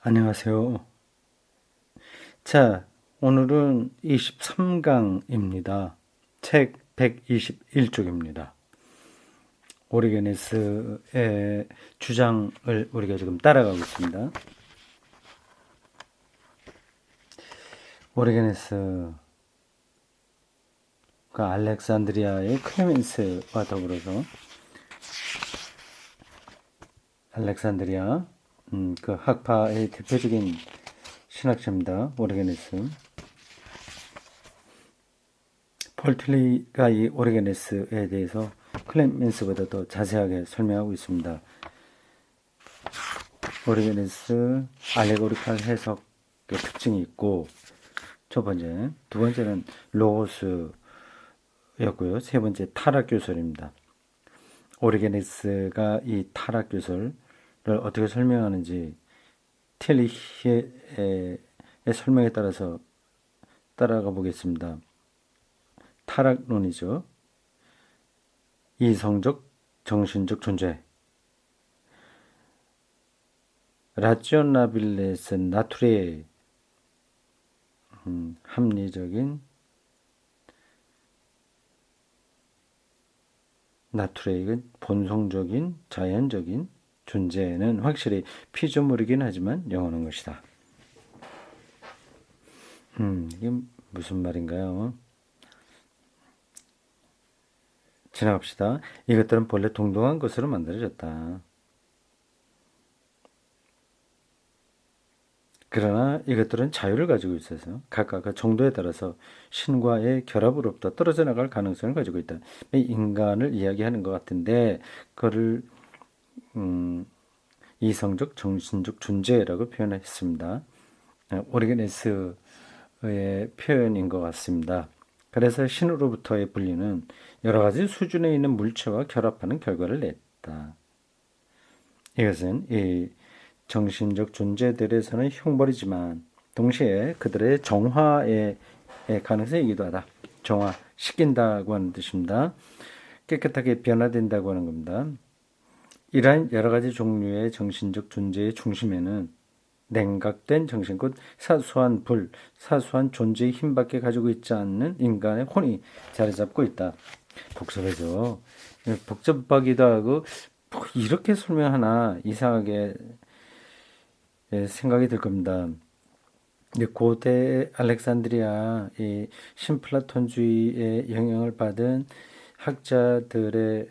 안녕하세요. 자, 오늘은 23강입니다. 책 121쪽입니다. 오리게네스의 주장을 우리가 지금 따라가고 있습니다. 오리게네스가 알렉산드리아의 클레멘스와 더불어서 알렉산드리아 그 학파의 대표적인 신학자입니다. 오리게네스. 폴틀리가 이 오리게네스에 대해서 클레멘스보다 더 자세하게 설명하고 있습니다. 오리게네스 알레고리칼 해석의 특징이 있고, 첫 번째, 두 번째는 로고스였고요. 세 번째 타락교설입니다. 오리게네스가 이 타락교설을 어떻게 설명하는지 틸리히의 설명에 따라서 따라가 보겠습니다. 타락론이죠. 이성적, 정신적 존재. 라지오나빌레스 나투레, 합리적인 나투레이는 본성적인 자연적인 존재는 확실히 피조물이긴 하지만 영원한 것이다. 이게 무슨 말인가요? 지나갑시다. 이것들은 본래 동등한 것으로 만들어졌다. 그러나 이것들은 자유를 가지고 있어서 각각의 정도에 따라서 신과의 결합으로부터 떨어져 나갈 가능성을 가지고 있다. 인간을 이야기하는 것 같은데 그를 이성적, 정신적 존재라고 표현했습니다. 오리게네스의 표현인 것 같습니다. 그래서 신으로부터의 분리는 여러 가지 수준에 있는 물체와 결합하는 결과를 냈다. 이것은 이 정신적 존재들에서는 흉벌이지만 동시에 그들의 정화의 가능성이기도 하다. 정화시킨다고 하는 뜻입니다. 깨끗하게 변화된다고 하는 겁니다. 이러한 여러 가지 종류의 정신적 존재의 중심에는 냉각된 정신, 곧 사소한 불, 사소한 존재의 힘밖에 가지고 있지 않는 인간의 혼이 자리 잡고 있다. 복잡해서 복잡하기도 하고 이렇게 설명하나 이상하게 생각이 들 겁니다. 고대 알렉산드리아 이 신플라톤주의의 영향을 받은 학자들의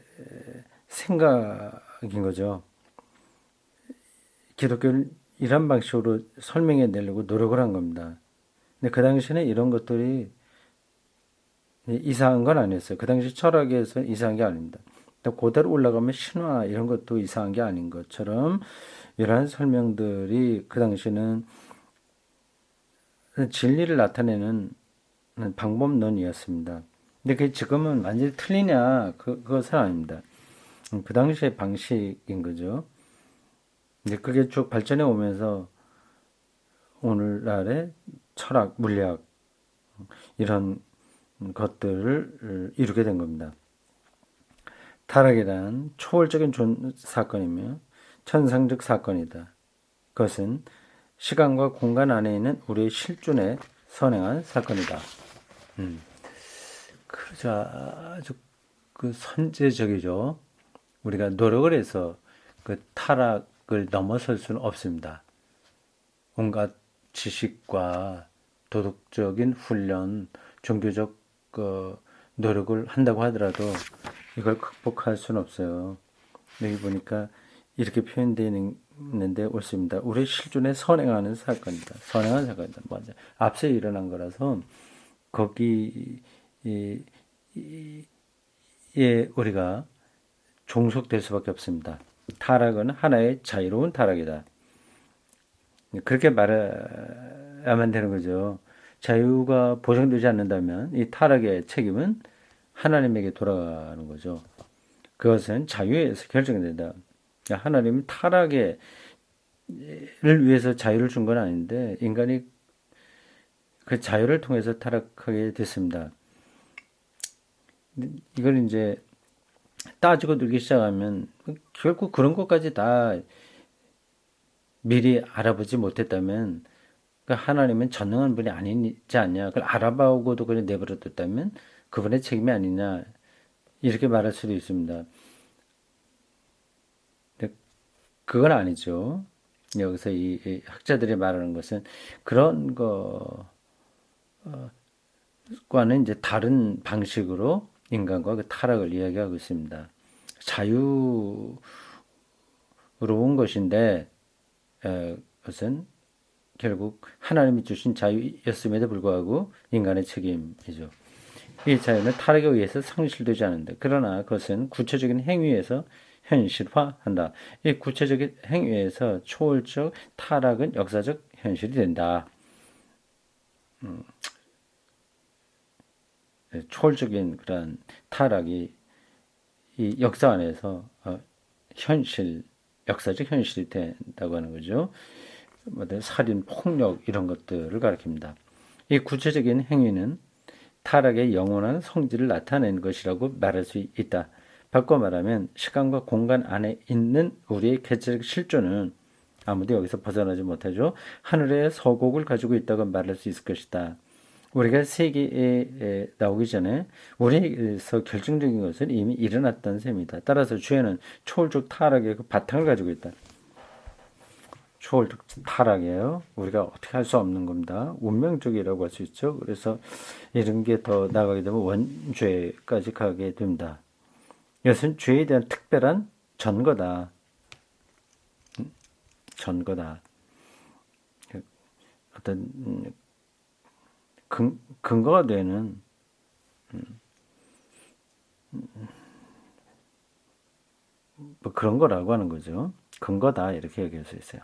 생각인 거죠. 기독교를 이런 방식으로 설명해 내려고 노력을 한 겁니다. 근데 그 당시에는 이런 것들이 이상한 건 아니었어요. 그 당시 철학에서 이상한 게 아닙니다. 고대로 올라가면 신화 이런 것도 이상한 게 아닌 것처럼 이러한 설명들이 그 당시에는 진리를 나타내는 방법론이었습니다. 근데 그게 지금은 완전히 틀리냐? 그것은 아닙니다. 그 당시의 방식인 거죠. 근데 그게 쭉 발전해 오면서 오늘날의 철학, 물리학 이런 것들을 이루게 된 겁니다. 타락이란 초월적인 사건이며 천상적 사건이다. 그것은 시간과 공간 안에 있는 우리의 실존에 선행한 사건이다. 그러자 아주 그 선제적이죠. 우리가 노력을 해서 그 타락을 넘어설 수는 없습니다. 온갖 지식과 도덕적인 훈련, 종교적 노력을 한다고 하더라도 이걸 극복할 수는 없어요. 여기 보니까 이렇게 표현되어 있는데 옳습니다. 우리 실존에 선행하는 사건이다. 선행한 사건이다. 맞아. 앞서 일어난 거라서 거기에 우리가 종속될 수밖에 없습니다. 타락은 하나의 자유로운 타락이다. 그렇게 말해야만 되는 거죠. 자유가 보장되지 않는다면 이 타락의 책임은 하나님에게 돌아가는 거죠. 그것은 자유에서 결정된다. 하나님은 타락을 위해서 자유를 준 건 아닌데 인간이 그 자유를 통해서 타락하게 됐습니다. 이걸 이제 따지고 들기 시작하면 결국 그런 것까지 다 미리 알아보지 못했다면 하나님은 전능한 분이 아니지 않냐. 그걸 알아보고도 그냥 내버려뒀다면 그분의 책임이 아니냐. 이렇게 말할 수도 있습니다. 근데 그건 아니죠. 여기서 이 학자들이 말하는 것은 그런 것과는 이제 다른 방식으로 인간과 그 타락을 이야기하고 있습니다. 자유로운 것인데 그것은 결국 하나님이 주신 자유였음에도 불구하고 인간의 책임이죠. 이 자유는 타락에 의해서 상실되지 않는다. 그러나 그것은 구체적인 행위에서 현실화한다. 이 구체적인 행위에서 초월적 타락은 역사적 현실이 된다. 초월적인 그런 타락이 이 역사 안에서 역사적 현실이 된다고 하는 거죠. 살인, 폭력 이런 것들을 가리킵니다. 이 구체적인 행위는 타락의 영원한 성질을 나타낸 것이라고 말할 수 있다. 바꿔 말하면 시간과 공간 안에 있는 우리의 개체적 실존은 아무도 여기서 벗어나지 못하죠. 하늘의 서곡을 가지고 있다고 말할 수 있을 것이다. 우리가 세계에 나오기 전에 우리에서 결정적인 것은 이미 일어났던 셈이다. 따라서 죄는 초월적 타락의 그 바탕을 가지고 있다. 초월적 타락이에요. 우리가 어떻게 할 수 없는 겁니다. 운명적이라고 할 수 있죠. 그래서 이런 게 더 나가게 되면 원죄까지 가게 됩니다. 이것은 죄에 대한 특별한 전거다. 전거다. 어떤 근거가 되는 뭐 그런 거라고 하는 거죠. 근거다 이렇게 얘기할 수 있어요.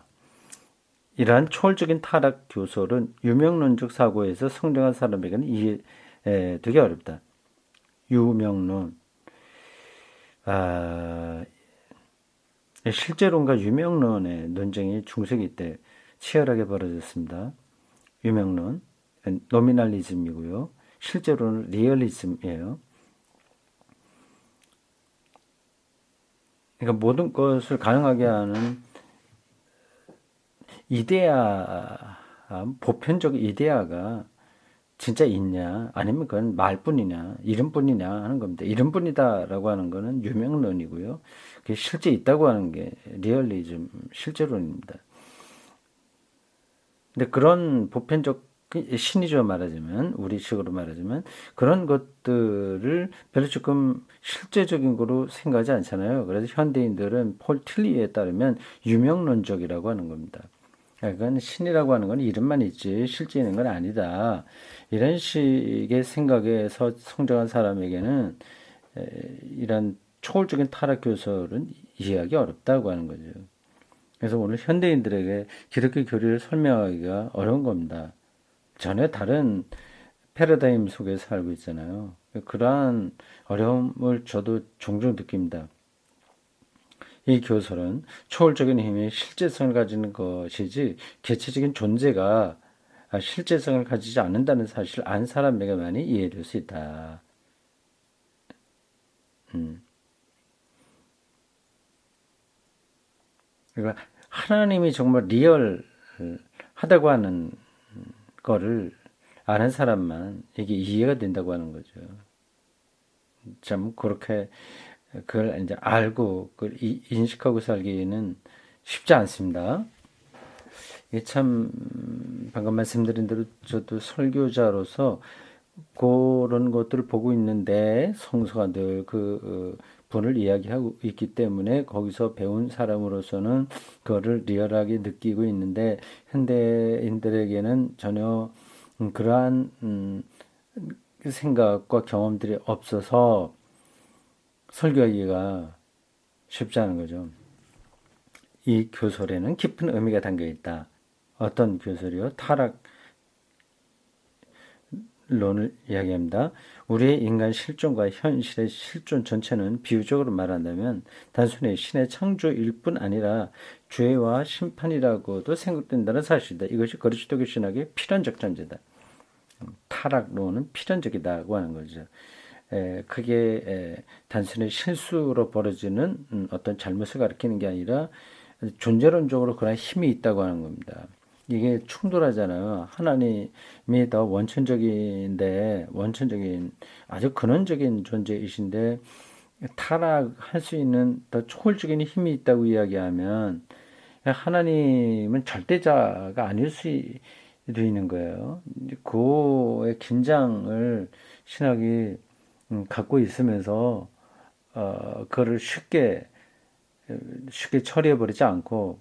이러한 초월적인 타락 교설은 유명론적 사고에서 성장한 사람에게는 이해되기 어렵다. 유명론. 실제론과 유명론의 논쟁이 중세기 때 치열하게 벌어졌습니다. 유명론, 노미널리즘이고요. 실제론은 리얼리즘이에요. 그러니까 모든 것을 가능하게 하는 이데아, 보편적 이데아가 진짜 있냐, 아니면 그건 말뿐이냐, 이름뿐이냐 하는 겁니다. 이름뿐이다라고 하는 거는 유명론이고요. 그게 실제 있다고 하는 게 리얼리즘, 실제론입니다. 근데 그런 보편적 신이죠 말하자면 우리식으로 말하자면 그런 것들을 별로 조금 실제적인 거로 생각하지 않잖아요. 그래서 현대인들은 폴 틸리에 따르면 유명론적이라고 하는 겁니다. 그러니까 신이라고 하는 건 이름만 있지 실제 있는 건 아니다. 이런 식의 생각에서 성장한 사람에게는 이런 초월적인 타락 교설은 이해하기 어렵다고 하는 거죠. 그래서 오늘 현대인들에게 기독교 교리를 설명하기가 어려운 겁니다. 전혀 다른 패러다임 속에 살고 있잖아요. 그러한 어려움을 저도 종종 느낍니다. 이 교설은 초월적인 힘이 실제성을 가지는 것이지 개체적인 존재가 실제성을 가지지 않는다는 사실을 안 사람에게만이 이해될 수 있다. 그러니까 하나님이 정말 리얼하다고 하는 거를 아는 사람만 이게 이해가 된다고 하는 거죠. 참 그렇게 그걸 이제 알고 그걸 인식하고 살기는 쉽지 않습니다. 이게 참 방금 말씀드린 대로 저도 설교자로서 그런 것들을 보고 있는데 성서가 늘 그 분을 이야기하고 있기 때문에 거기서 배운 사람으로서는 그거를 리얼하게 느끼고 있는데 현대인들에게는 전혀 그러한 생각과 경험들이 없어서 설교하기가 쉽지 않은 거죠. 이 교설에는 깊은 의미가 담겨 있다. 어떤 교설이요? 타락론을 이야기합니다. 우리의 인간 실존과 현실의 실존 전체는 비유적으로 말한다면 단순히 신의 창조일 뿐 아니라 죄와 심판이라고도 생각된다는 사실이다. 이것이 그리스도교 신학의 필연적 전제다. 타락론은 필연적이다고 하는 거죠. 그게 단순히 실수로 벌어지는 어떤 잘못을 가리키는 게 아니라 존재론적으로 그런 힘이 있다고 하는 겁니다. 이게 충돌하잖아요. 하나님이 더 원천적인데, 원천적인, 아주 근원적인 존재이신데, 타락할 수 있는 더 초월적인 힘이 있다고 이야기하면, 하나님은 절대자가 아닐 수도 있는 거예요. 그의 긴장을 신학이 갖고 있으면서, 그거를 쉽게 처리해 버리지 않고,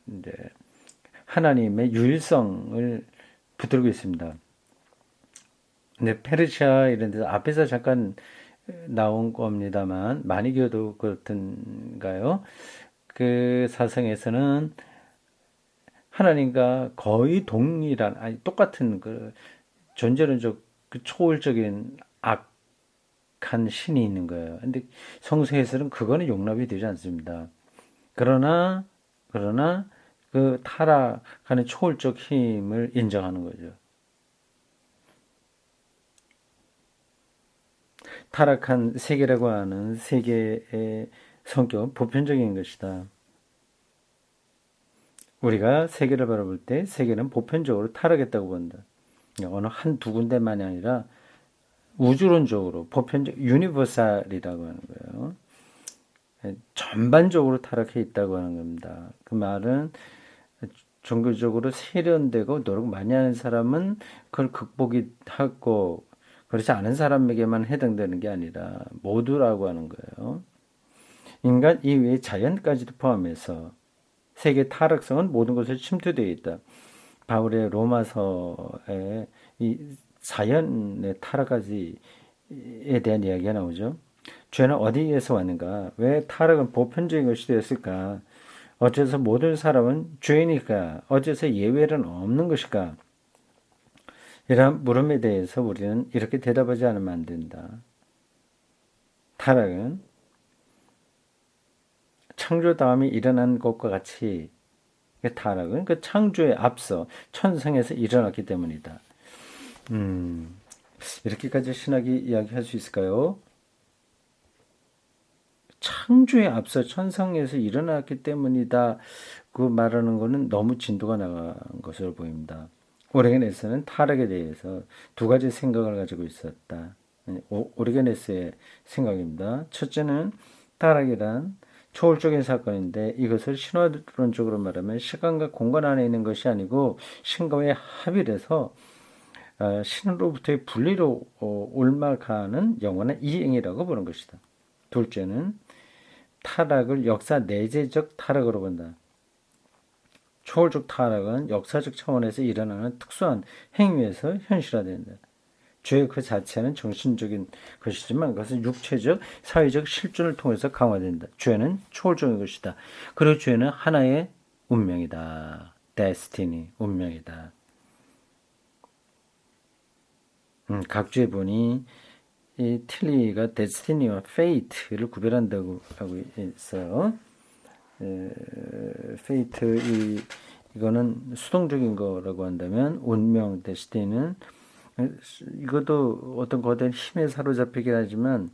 이제, 하나님의 유일성을 붙들고 있습니다. 근데 페르시아 이런 데서 앞에서 잠깐 나온 겁니다만 마니교도 그렇던가요? 그 사성에서는 하나님과 거의 동일한 아니 똑같은 그 존재론적 그 초월적인 악한 신이 있는 거예요. 근데 성서에서는 그거는 용납이 되지 않습니다. 그러나 그 타락하는 초월적 힘을 인정하는 거죠. 타락한 세계라고 하는 세계의 성격은 보편적인 것이다. 우리가 세계를 바라볼 때 세계는 보편적으로 타락했다고 본다. 어느 한 두 군데만이 아니라 우주론적으로 보편적 유니버설이라고 하는 거예요. 전반적으로 타락해 있다고 하는 겁니다. 그 말은 종교적으로 세련되고 노력 많이 하는 사람은 그걸 극복이 하고 그렇지 않은 사람에게만 해당되는 게 아니라 모두라고 하는 거예요. 인간 이외의 자연까지도 포함해서 세계 타락성은 모든 것에 침투되어 있다. 바울의 로마서에 이 자연의 타락까지에 대한 이야기가 나오죠. 죄는 어디에서 왔는가? 왜 타락은 보편적인 것이 되었을까? 어째서 모든 사람은 죄이니까? 어째서 예외는 없는 것일까? 이러한 물음에 대해서 우리는 이렇게 대답하지 않으면 안 된다. 타락은 창조 다음에 일어난 것과 같이 타락은 그 창조에 앞서 천상에서 일어났기 때문이다. 이렇게까지 신학이 이야기할 수 있을까요? 창조에 앞서 천상에서 일어났기 때문이다. 그 말하는 것은 너무 진도가 나간 것으로 보입니다. 오르게네스는 타락에 대해서 두 가지 생각을 가지고 있었다. 오르게네스의 생각입니다. 첫째는 타락이란 초월적인 사건인데 이것을 신화론적으로 말하면 시간과 공간 안에 있는 것이 아니고 신과의 합일에서 신으로부터의 분리로 옮아가는 영원한 이행이라고 보는 것이다. 둘째는 타락을 역사 내재적 타락으로 본다. 초월적 타락은 역사적 차원에서 일어나는 특수한 행위에서 현실화된다. 죄 그 자체는 정신적인 것이지만 그것은 육체적, 사회적 실존을 통해서 강화된다. 죄는 초월적인 것이다. 그리고 죄는 하나의 운명이다. destiny, 운명이다. 각 죄본이 이 틸리가 destiny와 fate를 구별한다고 하고 있어요. fate 이거는 수동적인 거라고 한다면 운명 destiny는 이것도 어떤 거대한 힘에 사로잡히긴 하지만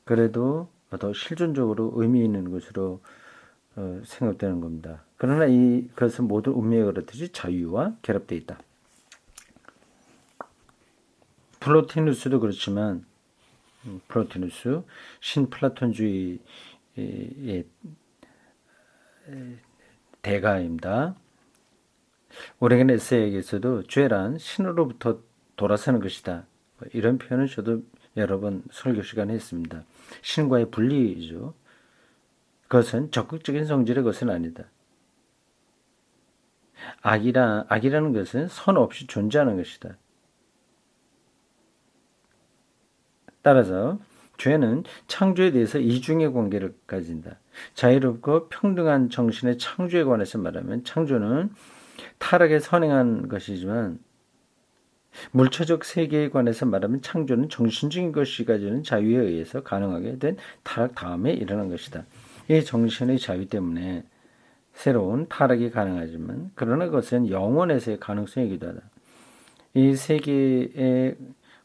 그래도 더 실존적으로 의미 있는 것으로 생각되는 겁니다. 그러나 이것은 모두 운명에 그렇듯이 자유와 결합되어 있다. 플로티누스도 그렇지만 플로티누스 신플라톤주의의 대가입니다. 오르게네스에게서도 죄란 신으로부터 돌아서는 것이다. 이런 표현을 저도 여러 번 설교 시간에 했습니다. 신과의 분리이죠. 그것은 적극적인 성질의 것은 아니다. 악이라는 것은 선 없이 존재하는 것이다. 따라서 죄는 창조에 대해서 이중의 관계를 가진다. 자유롭고 평등한 정신의 창조에 관해서 말하면 창조는 타락에 선행한 것이지만 물체적 세계에 관해서 말하면 창조는 정신적인 것이 가지는 자유에 의해서 가능하게 된 타락 다음에 일어난 것이다. 이 정신의 자유 때문에 새로운 타락이 가능하지만 그러나 그것은 영원에서의 가능성이기도 하다. 이 세계의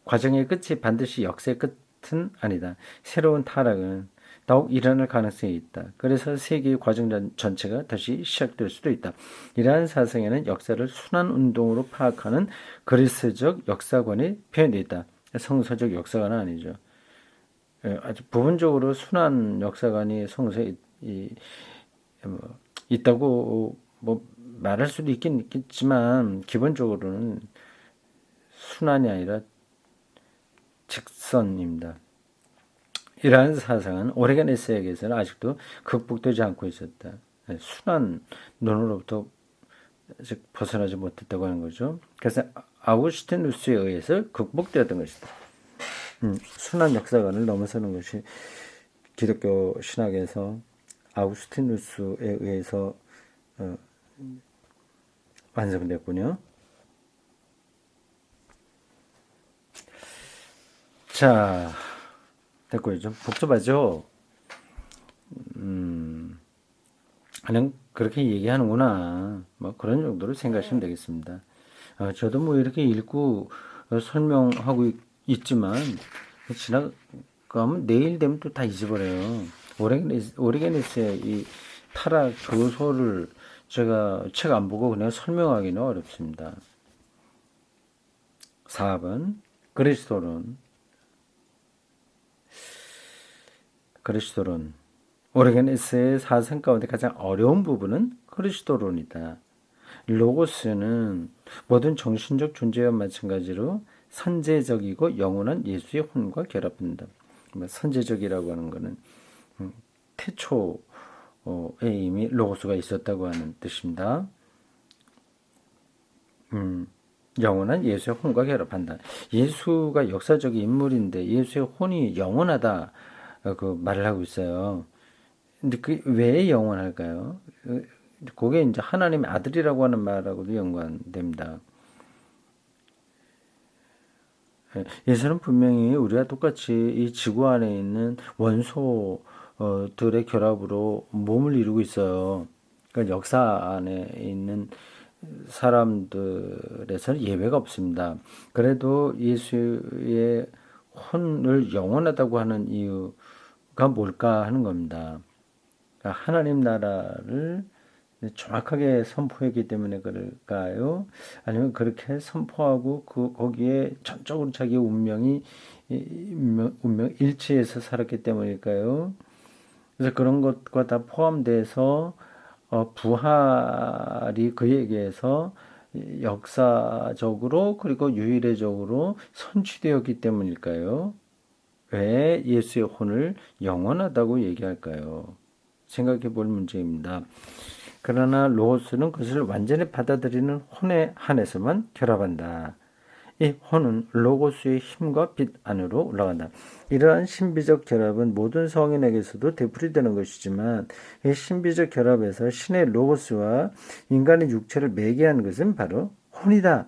과정의 끝이 반드시 역사의 끝은 아니다. 새로운 타락은 더욱 일어날 가능성이 있다. 그래서 세계의 과정 전체가 다시 시작될 수도 있다. 이러한 사상에는 역사를 순환운동으로 파악하는 그리스적 역사관이 표현되어 있다. 성서적 역사관은 아니죠. 아주 부분적으로 순환 역사관이 성서에 있다고 뭐 말할 수도 있긴 있겠지만 기본적으로는 순환이 아니라 직선입니다. 이러한 사상은 오레간 에세이에게서는 아직도 극복되지 않고 있었다. 순환론으로부터 아직 벗어나지 못했다고 하는 거죠. 그래서 아우구스티누스에 의해서 극복되었던 것이다. 순환 역사관을 넘어서는 것이 기독교 신학에서 아우구스티누스에 의해서 완성됐군요. 자, 됐고요. 좀 복잡하죠? 그냥 그렇게 얘기하는구나. 뭐 그런 정도로 생각하시면 되겠습니다. 저도 뭐 이렇게 읽고 설명하고 있지만 지나가면 내일 되면 또 다 잊어버려요. 오리게니스의 이 타락 교소를 제가 책 안 보고 그냥 설명하기는 어렵습니다. 4번 그리스도론 오리게니스의 사상 가운데 가장 어려운 부분은 그리스도론이다. 로고스는 모든 정신적 존재와 마찬가지로 선제적이고 영원한 예수의 혼과 결합한다. 선제적이라고 하는 것은 태초에 이미 로고스가 있었다고 하는 뜻입니다. 영원한 예수의 혼과 결합한다. 예수가 역사적인 인물인데 예수의 혼이 영원하다 그 말을 하고 있어요. 근데 그 왜 영원할까요? 그게 이제 하나님의 아들이라고 하는 말하고도 연관됩니다. 예수는 분명히 우리가 똑같이 이 지구 안에 있는 원소들의 결합으로 몸을 이루고 있어요. 그러니까 역사 안에 있는 사람들에서는 예외가 없습니다. 그래도 예수의 혼을 영원하다고 하는 이유가 뭘까 하는 겁니다. 그러니까 하나님 나라를 정확하게 선포했기 때문에 그럴까요? 아니면 그렇게 선포하고 거기에 전적으로 자기 운명 일치해서 살았기 때문일까요? 그래서 그런 것과 다 포함돼서 부활이 그에게서 역사적으로 그리고 유일회적으로 선취되었기 때문일까요? 왜 예수의 혼을 영원하다고 얘기할까요? 생각해 볼 문제입니다. 그러나 로고스는 그것을 완전히 받아들이는 혼에 한해서만 결합한다. 이 혼은 로고스의 힘과 빛 안으로 올라간다. 이러한 신비적 결합은 모든 성인에게서도 되풀이되는 것이지만 이 신비적 결합에서 신의 로고스와 인간의 육체를 매개한 것은 바로 혼이다.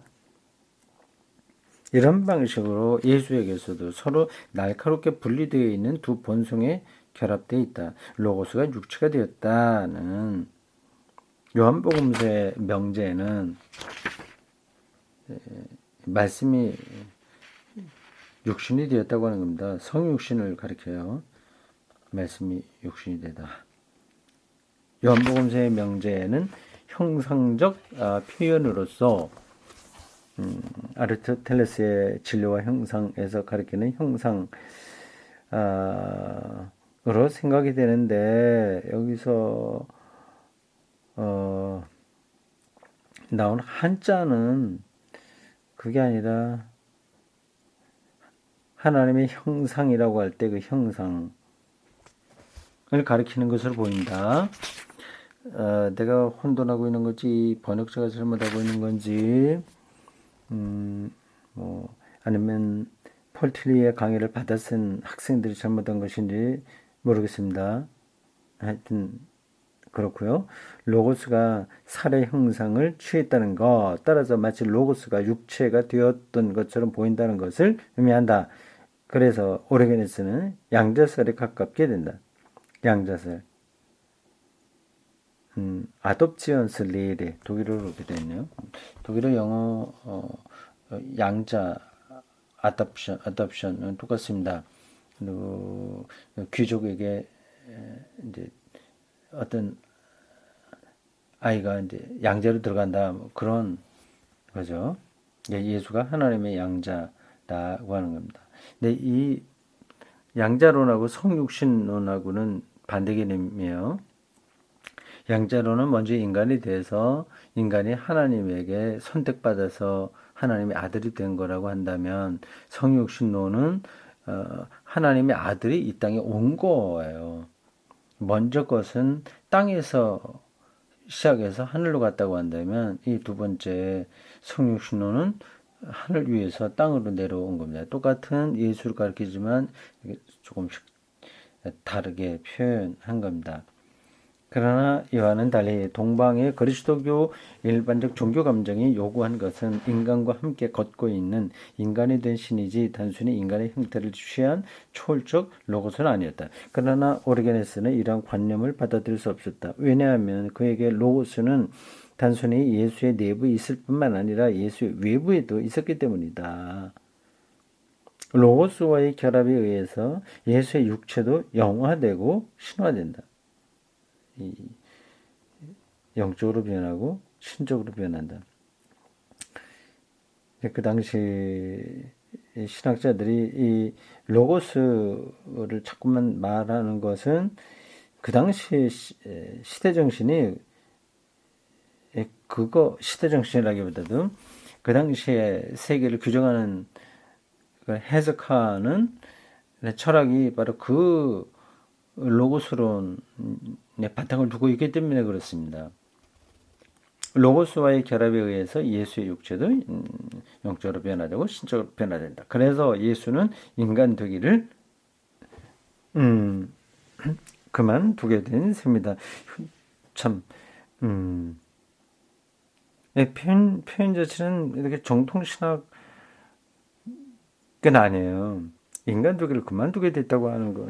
이런 방식으로 예수에게서도 서로 날카롭게 분리되어 있는 두 본성에 결합되어 있다. 로고스가 육체가 되었다는 요한복음서의 명제는 말씀이 육신이 되었다고 하는 겁니다. 성육신을 가리켜요. 말씀이 육신이 되다. 요한복음서의 명제는 형상적 표현으로서 아리스토텔레스의 진리와 형상에서 가리키는 형상으로 생각이 되는데 여기서 나온 한자는 그게 아니라 하나님의 형상이라고 할 때 그 형상을 가리키는 것으로 보인다. 내가 혼돈하고 있는 건지 번역자가 잘못하고 있는 건지 뭐 아니면 폴틀리의 강의를 받아 쓴 학생들이 잘못한 것인지 모르겠습니다. 하여튼 그렇고요. 로고스가 살의 형상을 취했다는 것, 따라서 마치 로고스가 육체가 되었던 것처럼 보인다는 것을 의미한다. 그래서 오리게니스는 양자설에 가깝게 된다. 양자설. 아독지언스 리에 독일어로 그렇게 되어 있네요. 독일어 영어 양자 어답션은 똑같습니다. 귀족에게 이제 어떤 아이가 이제 양자로 들어간다 뭐 그런 거죠. 예수가 하나님의 양자라고 하는 겁니다. 근데 이 양자론하고 성육신론하고는 반대 개념이에요. 양자론은 먼저 인간이 돼서 인간이 하나님에게 선택받아서 하나님의 아들이 된 거라고 한다면 성육신론은 하나님의 아들이 이 땅에 온 거예요. 먼저 것은 땅에서 시작해서 하늘로 갔다고 한다면 이 두 번째 성육신론은 하늘 위에서 땅으로 내려온 겁니다. 똑같은 예수를 가리키지만 조금씩 다르게 표현한 겁니다. 그러나 이와는 달리 동방의 그리스도교 일반적 종교 감정이 요구한 것은 인간과 함께 걷고 있는 인간이 된 신이지 단순히 인간의 형태를 취한 초월적 로고스는 아니었다. 그러나 오리게네스는 이러한 관념을 받아들일 수 없었다. 왜냐하면 그에게 로고스는 단순히 예수의 내부에 있을 뿐만 아니라 예수의 외부에도 있었기 때문이다. 로고스와의 결합에 의해서 예수의 육체도 영화되고 신화된다. 영적으로 변하고 신적으로 변한다. 그 당시 신학자들이 이 로고스를 자꾸만 말하는 것은 그 당시 시대 정신이 그거 시대 정신이라기보다도 그 당시에 세계를 규정하는 해석하는 철학이 바로 그 로고스론의 바탕을 두고 있기 때문에 그렇습니다. 로고스와의 결합에 의해서 예수의 육체도 영적으로 변화되고 신적으로 변화된다. 그래서 예수는 인간 되기를 그만두게 된 셈이다. 참 표현 자체는 이렇게 정통신학은 아니에요. 인간 되기를 그만두게 됐다고 하는 건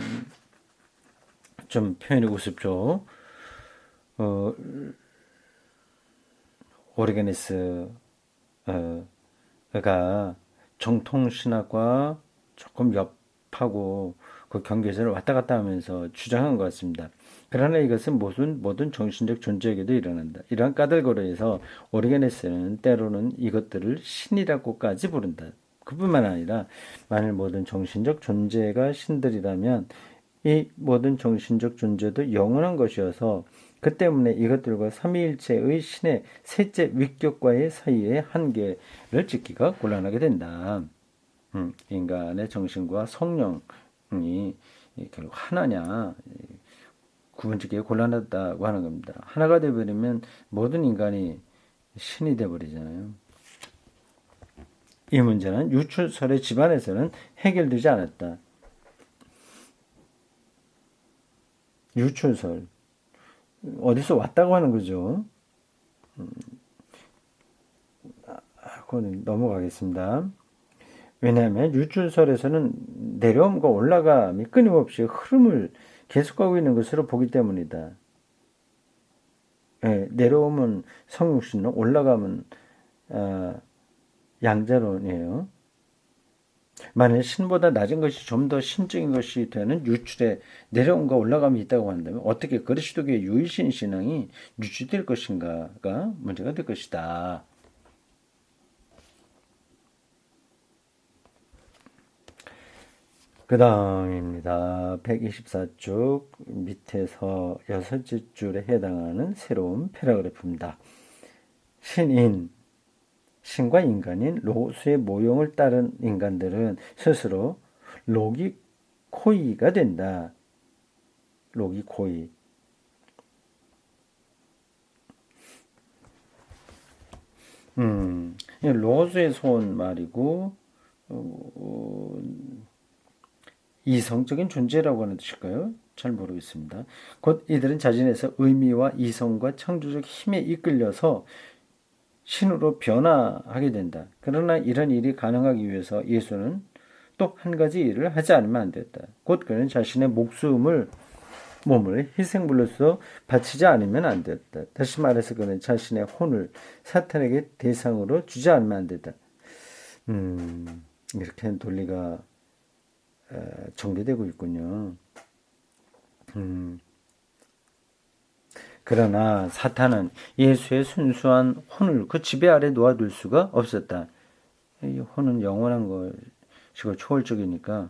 좀 표현이 우습죠. 오리게네스가 정통신학과 조금 옆하고 그 경계선을 왔다 갔다 하면서 주장한 것 같습니다. 그러나 이것은 모든 정신적 존재에게도 일어난다. 이러한 까닭으로해서 오리게네스는 때로는 이것들을 신이라고까지 부른다. 그뿐만 아니라 만일 모든 정신적 존재가 신들이라면 이 모든 정신적 존재도 영원한 것이어서 그 때문에 이것들과 삼위일체의 신의 셋째 위격과의 사이의 한계를 짓기가 곤란하게 된다. 인간의 정신과 성령이 결국 하나냐 구분짓기가 곤란하다고 하는 겁니다. 하나가 되어버리면 모든 인간이 신이 되어버리잖아요. 이 문제는 유출설의 집안에서는 해결되지 않았다. 유출설 어디서 왔다고 하는 거죠. 그거는 넘어가겠습니다. 왜냐하면 유출설에서는 내려옴과 올라감이 끊임없이 흐름을 계속하고 있는 것으로 보기 때문이다. 내려오면 성육신론, 올라가면 양자론이에요. 만일 신보다 낮은 것이 좀 더 신적인 것이 되는 유출에 내려옴과 올라감이 있다고 한다면 어떻게 그리스도교의 유일신 신앙이 유지될 것인가가 문제가 될 것이다. 그 다음입니다. 124쪽 밑에서 6째 줄에 해당하는 새로운 패러그래프입니다. 신과 인간인 로고스의 모형을 따른 인간들은 스스로 로기코이가 된다. 로기코이. 로고스에서 온 말이고 이성적인 존재라고 하는 뜻일까요? 잘 모르겠습니다. 곧 이들은 자신에서 의미와 이성과 창조적 힘에 이끌려서 신으로 변화하게 된다. 그러나 이런 일이 가능하기 위해서 예수는 또 한 가지 일을 하지 않으면 안 됐다. 곧 그는 자신의 몸을 희생물로서 바치지 않으면 안 됐다. 다시 말해서 그는 자신의 혼을 사탄에게 대상으로 주지 않으면 안 됐다. 이렇게 논리가 전개되고 있군요. 그러나 사탄은 예수의 순수한 혼을 그 지배 아래 놓아둘 수가 없었다. 이 혼은 영원한 것이고 초월적이니까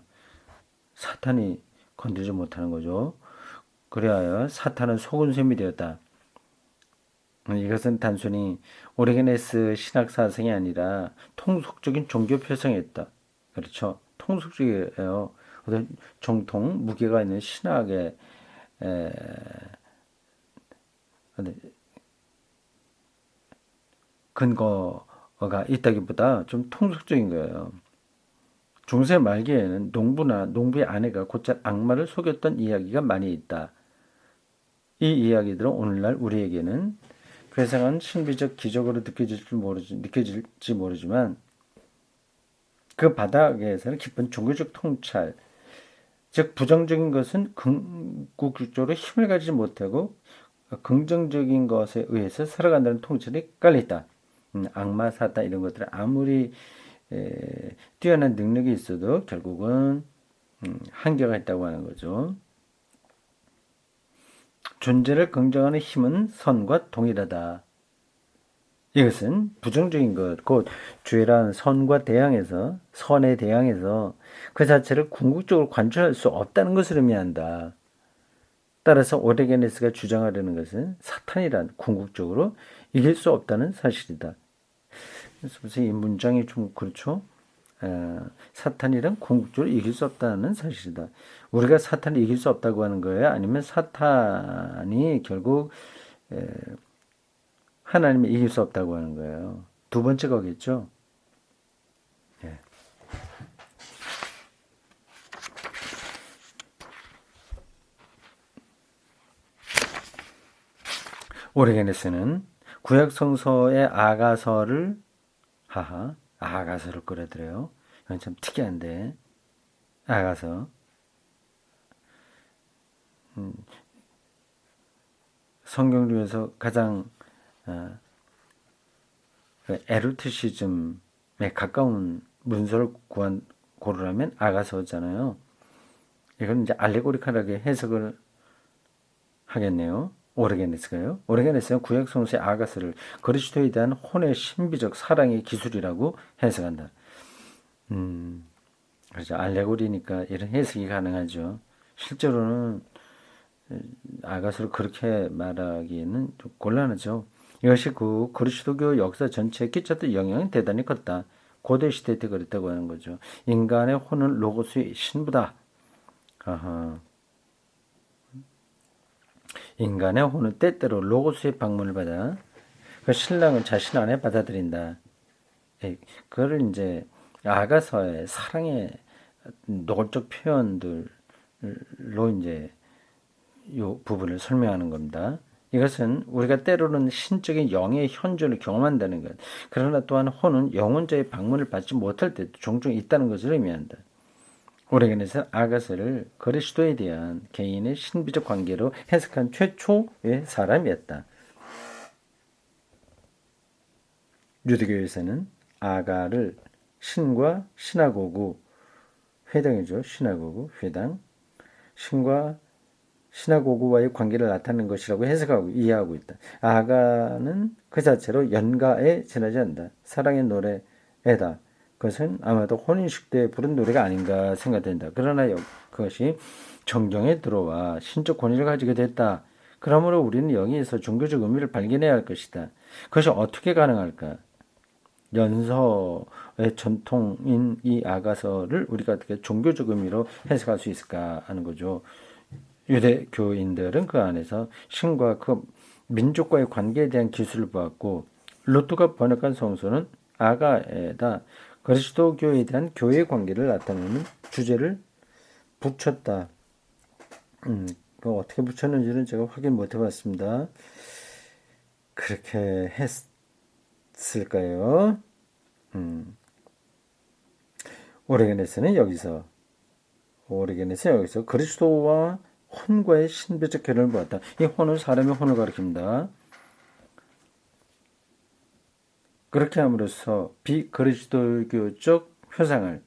사탄이 건들지 못하는 거죠. 그래야 사탄은 속은 셈이 되었다. 이것은 단순히 오리게네스 신학 사상이 아니라 통속적인 종교 표성이었다. 그렇죠. 통속적이에요. 어떤 정통 무게가 있는 신학의 근거가 있다기보다 좀 통속적인 거예요. 중세 말기에는 농부의 아내가 곧잘 악마를 속였던 이야기가 많이 있다. 이 이야기들은 오늘날 우리에게는 괴상한 신비적 기적으로 느껴질지 모르지만 그 바닥에서는 깊은 종교적 통찰, 즉 부정적인 것은 궁극적으로 힘을 가지지 못하고 긍정적인 것에 의해서 살아간다는 통찰이 깔려있다. 악마, 사탄 이런 것들은 아무리 뛰어난 능력이 있어도 결국은 한계가 있다고 하는 거죠. 존재를 긍정하는 힘은 선과 동일하다. 이것은 부정적인 것, 곧 죄란 선과 대항해서 선에 대항해서 그 자체를 궁극적으로 관철할 수 없다는 것을 의미한다. 따라서 오르게네스가 주장하려는 것은 사탄이란 궁극적으로 이길 수 없다는 사실이다. 그래서 이 문장이 좀 그렇죠? 사탄이란 궁극적으로 이길 수 없다는 사실이다. 우리가 사탄을 이길 수 없다고 하는 거예요? 아니면 사탄이 결국 하나님을 이길 수 없다고 하는 거예요? 두 번째 거겠죠? 예. 오르게네스는 구약 성서의 아가서를 끌어들여요. 이건 참 특이한데 아가서 성경 중에서 가장 에로티시즘에 가까운 문서를 고르라면 아가서잖아요. 이건 이제 알레고리컬하게 해석을 하겠네요. 오르게네스는 구약 성서의 아가서를 그리스도에 대한 혼의 신비적 사랑의 기술이라고 해석한다. 그렇죠. 알레고리니까 이런 해석이 가능하죠. 실제로는 아가서를 그렇게 말하기에는 좀 곤란하죠. 이것이 그 그리스도교 역사 전체에 끼쳤던 영향이 대단히 컸다. 고대 시대 때 그랬다고 하는 거죠. 인간의 혼은 로고스의 신부다. 아하. 인간의 혼은 때때로 로고스의 방문을 받아 그 신랑을 자신 안에 받아들인다. 그거를 이제 아가서의 사랑의 노골적 표현들로 이제 이 부분을 설명하는 겁니다. 이것은 우리가 때로는 신적인 영의 현존을 경험한다는 것. 그러나 또한 혼은 영혼자의 방문을 받지 못할 때도 종종 있다는 것을 의미한다. 오레겐에서 아가서를 그리스도에 대한 개인의 신비적 관계로 해석한 최초의 사람이었다. 유대교에서는 아가를 신과 시나고그, 회당이죠. 시나고그, 회당, 신과 시나고그와의 관계를 나타내는 것이라고 해석하고 이해하고 있다. 아가는 그 자체로 연가에 지나지 않는다. 사랑의 노래에다. 그것은 아마도 혼인식 때 부른 노래가 아닌가 생각된다. 그러나 그것이 정경에 들어와 신적 권위를 가지게 됐다. 그러므로 우리는 여기에서 종교적 의미를 발견해야 할 것이다. 그것이 어떻게 가능할까? 연서의 전통인 이 아가서를 우리가 어떻게 종교적 의미로 해석할 수 있을까 하는 거죠. 유대교인들은 그 안에서 신과 그 민족과의 관계에 대한 기술을 보았고 루트가 번역한 성서는 아가에다 그리스도교에 대한 교회 관계를 나타내는 주제를 붙였다. 어떻게 붙였는지는 제가 확인 못 해봤습니다. 그렇게 했을까요? 오르게네스는 여기서 그리스도와 혼과의 신비적 결연을 보았다. 이 혼은 사람의 혼을 가리킵니다. 그렇게 함으로써 비그리스도교적 표상을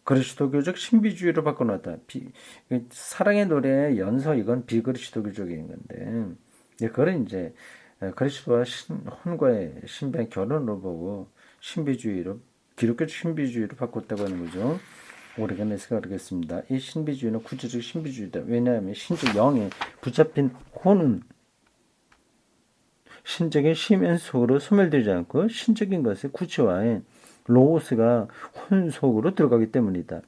그리스도교적 신비주의로 바꿔놨다. 사랑의 노래의 연서 이건 비그리스도교적인 건데 그걸 이제 그리스도와 혼과의 신비한 결혼으로 보고 신비주의로 기독교 신비주의로 바꿨다고 하는 거죠. 오르게네스가 그러겠습니다. 이 신비주의는 구체적 신비주의다. 왜냐하면 신적 영에 붙잡힌 혼은 신적인 심연 속으로 소멸되지 않고 신적인 것의 구체화에 로고스가 혼 속으로 들어가기 때문이다.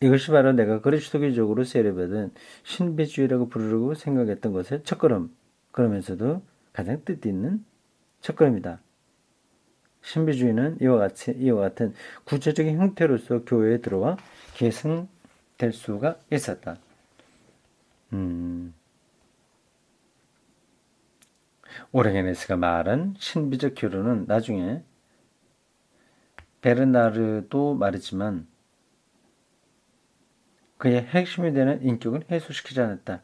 이것이 바로 내가 그리스도교적으로 세례받은 신비주의라고 부르고 생각했던 것의 첫걸음, 그러면서도 가장 뜻있는 첫걸음이다. 신비주의는 이와 같은 구체적인 형태로서 교회에 들어와 계승될 수가 있었다. 오르게네스가 말한 신비적 교류는 나중에 베르나르도 말했지만 그의 핵심이 되는 인격을 해소시키지 않았다.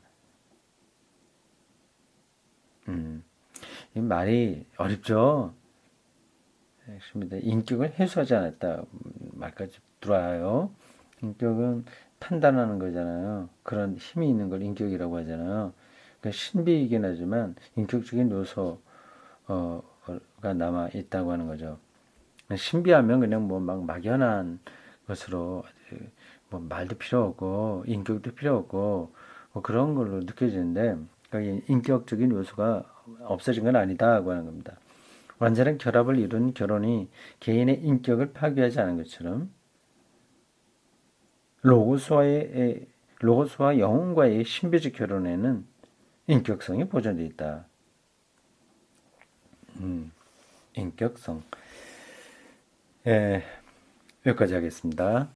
이 말이 어렵죠? 핵심이 되는 인격을 해소하지 않았다. 말까지 들어와요. 인격은 판단하는 거잖아요. 그런 힘이 있는 걸 인격이라고 하잖아요. 그러니까 신비이긴 하지만 인격적인 요소가 남아 있다고 하는 거죠. 신비하면 그냥 뭐 막 막연한 것으로 뭐 말도 필요 없고 인격도 필요 없고 뭐 그런 걸로 느껴지는데 그러니까 인격적인 요소가 없어진 건 아니다고 하는 겁니다. 완전한 결합을 이룬 결혼이 개인의 인격을 파괴하지 않은 것처럼 로고스와 영혼과의 신비적 결혼에는 인격성이 보존되어 있다. 인격성. 예, 여기까지 하겠습니다.